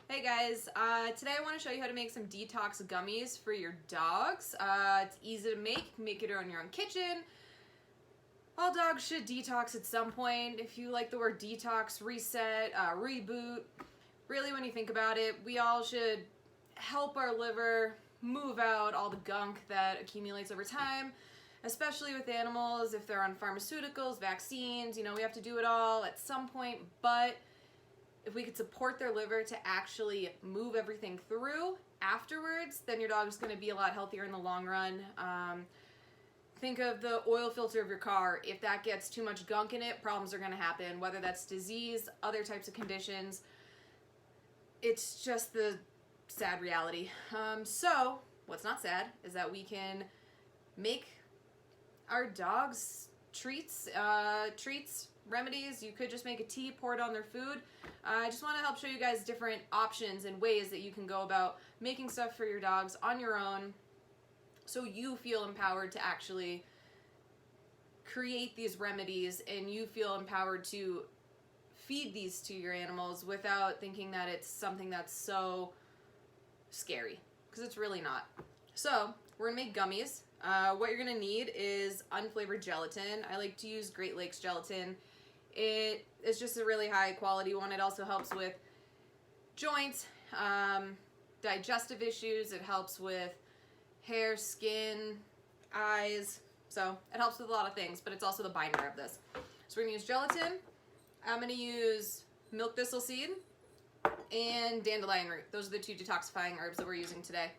Hey guys, today I want to show you how to make some detox gummies for your dogs. It's easy to make it in your own kitchen. All dogs should detox at some point. If you like the word detox, reset, reboot, really when you think about it, we all should help our liver move out all the gunk that accumulates over time, especially with animals. If they're on pharmaceuticals, vaccines, we have to do it all at some point, but if we could support their liver to actually move everything through afterwards, then your dog is going to be a lot healthier in the long run. Think of the oil filter of your car. If that gets too much gunk in it, problems are going to happen, whether that's disease, other types of conditions. It's just the sad reality. So what's not sad is that we can make our dogs treats, remedies. You could just make a tea, pour it on their food. I just want to help show you guys different options and ways that you can go about making stuff for your dogs on your own so you feel empowered to actually create these remedies and you feel empowered to feed these to your animals without thinking that it's something that's so scary, because it's really not. So we're gonna make gummies. What you're gonna need is unflavored gelatin. I like to use Great Lakes gelatin. It is just a really high quality one. It also helps with joints, digestive issues. It helps with hair, skin, eyes. So it helps with a lot of things, but it's also the binder of this. So we're gonna use gelatin. I'm gonna use milk thistle seed and dandelion root. Those are the two detoxifying herbs that we're using today.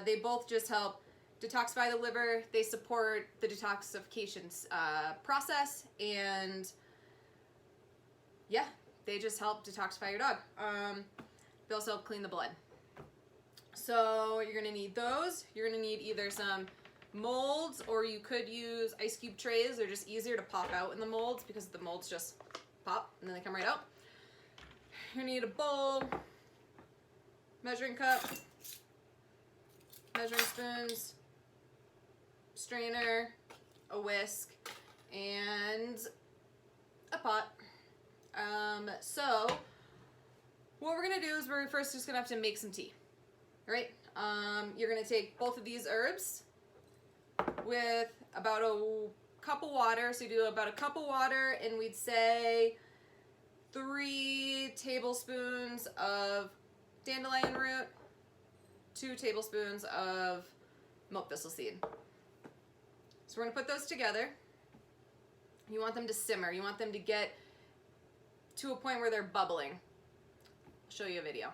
They both just help detoxify the liver. They support the detoxification process, and yeah, they just help detoxify your dog. They also help clean the blood. So you're gonna need those. You're gonna need either some molds, or you could use ice cube trays. They're just easier to pop out in the molds because the molds just pop and then they come right out. You're gonna need a bowl, measuring cup, measuring spoons, strainer, a whisk, and a pot. So what we're gonna do is we're first just gonna have to make some tea, right? You're gonna take both of these herbs with about a cup of water. So you do about a cup of water, and we'd say 3 tablespoons of dandelion root, 2 tablespoons of milk thistle seed. So we're gonna put those together. You want them to simmer. You want them to get to a point where they're bubbling. I'll show you a video.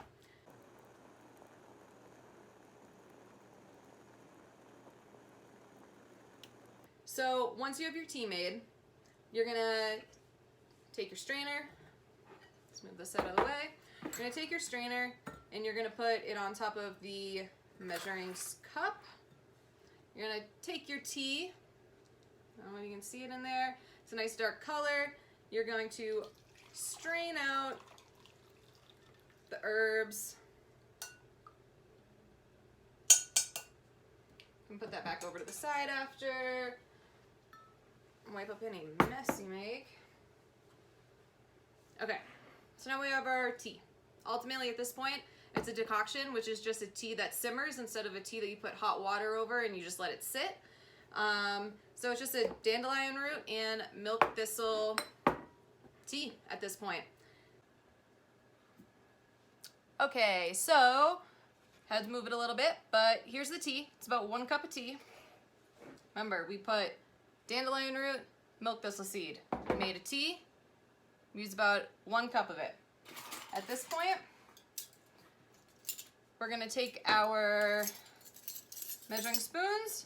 So once you have your tea made, you're gonna take your strainer. Let's move this out of the way. You're gonna take your strainer and you're gonna put it on top of the measuring cup. You're gonna take your tea. I don't know if you can see it in there. It's a nice dark color. You're going to strain out the herbs. You can put that back over to the side after. Wipe up any mess you make. Okay, so now we have our tea. Ultimately at this point, it's a decoction, which is just a tea that simmers instead of a tea that you put hot water over and you just let it sit. So it's just a dandelion root and milk thistle tea at this point. Okay, so had to move it a little bit, but here's the tea. It's about 1 cup of tea. Remember, we put dandelion root, milk thistle seed. We made a tea. We used about 1 cup of it. At this point, we're gonna take our measuring spoons,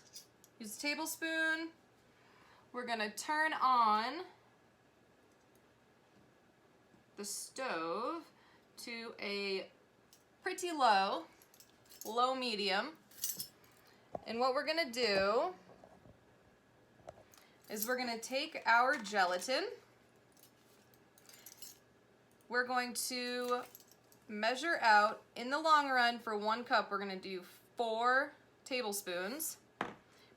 use a tablespoon. We're gonna turn on the stove to a pretty low medium. And what we're gonna do is we're gonna take our gelatin. We're going to measure out, in the long run, for 1 cup, we're gonna do 4 tablespoons,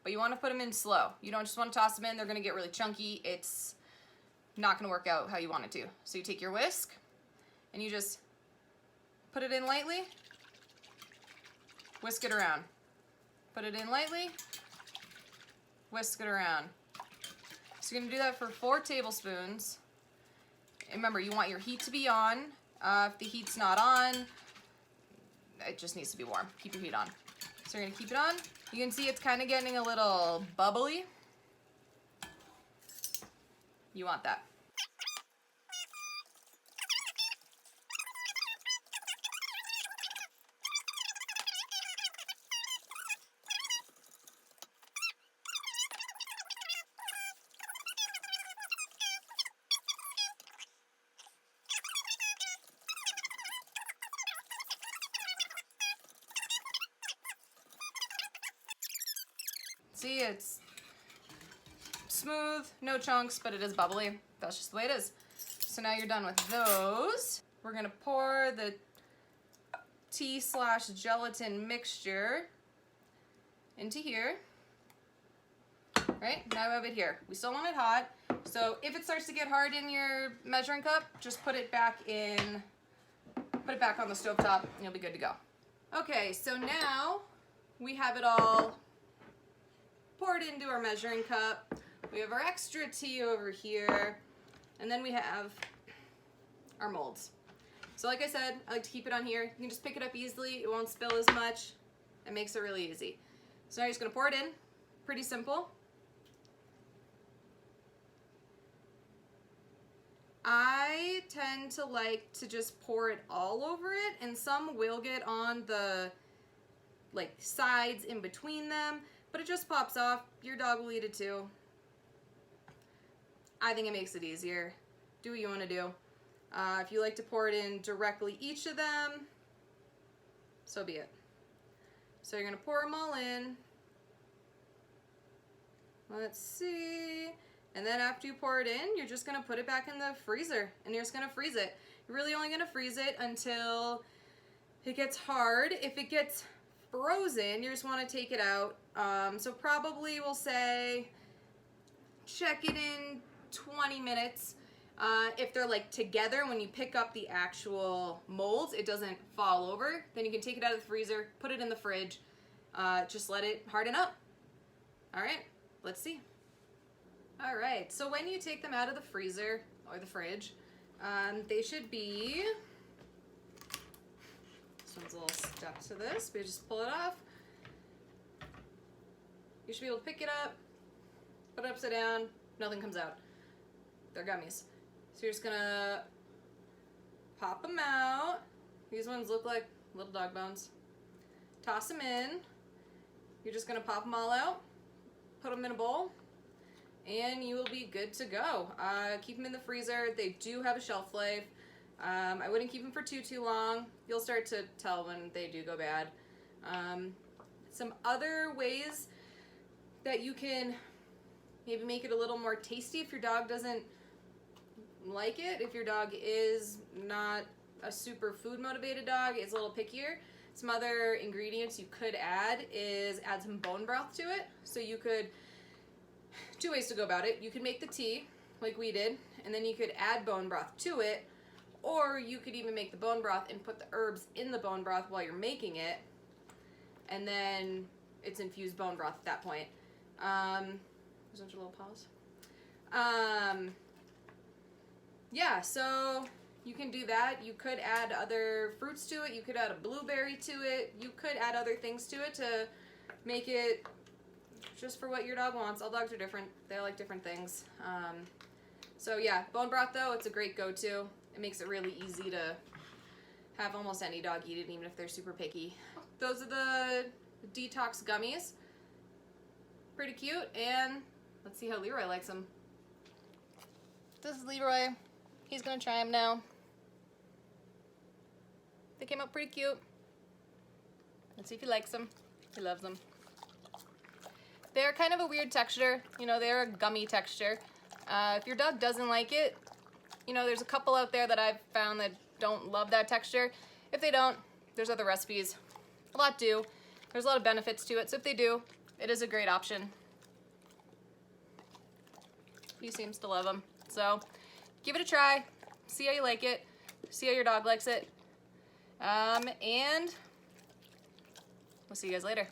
but you wanna put them in slow. You don't just wanna toss them in, they're gonna get really chunky. It's not gonna work out how you want it to. So you take your whisk and you just Put it in lightly. Whisk it around. Put it in lightly. Whisk it around. So you're gonna do that for 4 tablespoons. And remember, you want your heat to be on. If the heat's not on, it just needs to be warm. Keep your heat on. So you're gonna keep it on. You can see it's kind of getting a little bubbly. You want that. See, it's smooth, no chunks, but it is bubbly. That's just the way it is. So now you're done with those. We're gonna pour the tea/gelatin mixture into here. Right, now we have it here. We still want it hot. So if it starts to get hard in your measuring cup, just put it back on the stovetop and you'll be good to go. Okay, so now we have it all poured into our measuring cup. We have our extra tea over here, and then we have our molds. So like I said, I like to keep it on here. You can just pick it up easily. It won't spill as much. It makes it really easy. So now you're just gonna pour it in. Pretty simple. I tend to like to just pour it all over it, and some will get on the sides in between them, but it just pops off. Your dog will eat it too. I think it makes it easier. Do what you want to do. If you like to pour it in directly each of them, so be it. So you're going to pour them all in. Let's see. And then after you pour it in, you're just going to put it back in the freezer, and you're just going to freeze it. You're really only going to freeze it until it gets hard. If it gets frozen, you just want to take it out. So probably we'll say check it in 20 minutes. If they're together, when you pick up the actual molds, it doesn't fall over. Then you can take it out of the freezer, put it in the fridge, just let it harden up. All right, let's see. All right, so when you take them out of the freezer or the fridge, they should be, this one's a little stuck to this, but you just pull it off. You should be able to pick it up, put it upside down, nothing comes out. They're gummies. So you're just gonna pop them out. These ones look like little dog bones. Toss them in. You're just gonna pop them all out, put them in a bowl, and you will be good to go. Keep them in the freezer. They do have a shelf life. I wouldn't keep them for too long. You'll start to tell when they do go bad. Some other ways that you can maybe make it a little more tasty if your dog doesn't like it. If your dog is not a super food motivated dog, is a little pickier. Some other ingredients you could add is add some bone broth to it. So you could, 2 ways to go about it. You could make the tea like we did, and then you could add bone broth to it, or you could even make the bone broth and put the herbs in the bone broth while you're making it, and then it's infused bone broth at that point. There's a little pause. Yeah, so you can do that. You could add other fruits to it. You could add a blueberry to it. You could add other things to it to make it just for what your dog wants. All dogs are different. They like different things. So yeah, bone broth though, it's a great go-to. It makes it really easy to have almost any dog eat it, even if they're super picky. Those are the Detox gummies. Pretty cute, and let's see how Leroy likes them. This is Leroy. He's gonna try them now. They came out pretty cute. Let's see if he likes them. He loves them. They're kind of a weird texture. You know, they're a gummy texture. If your dog doesn't like it, you know, there's a couple out there that I've found that don't love that texture. If they don't, there's other recipes. A lot do. There's a lot of benefits to it, so if they do, it is a great option. He seems to love them. So give it a try. See how you like it. See how your dog likes it. And we'll see you guys later.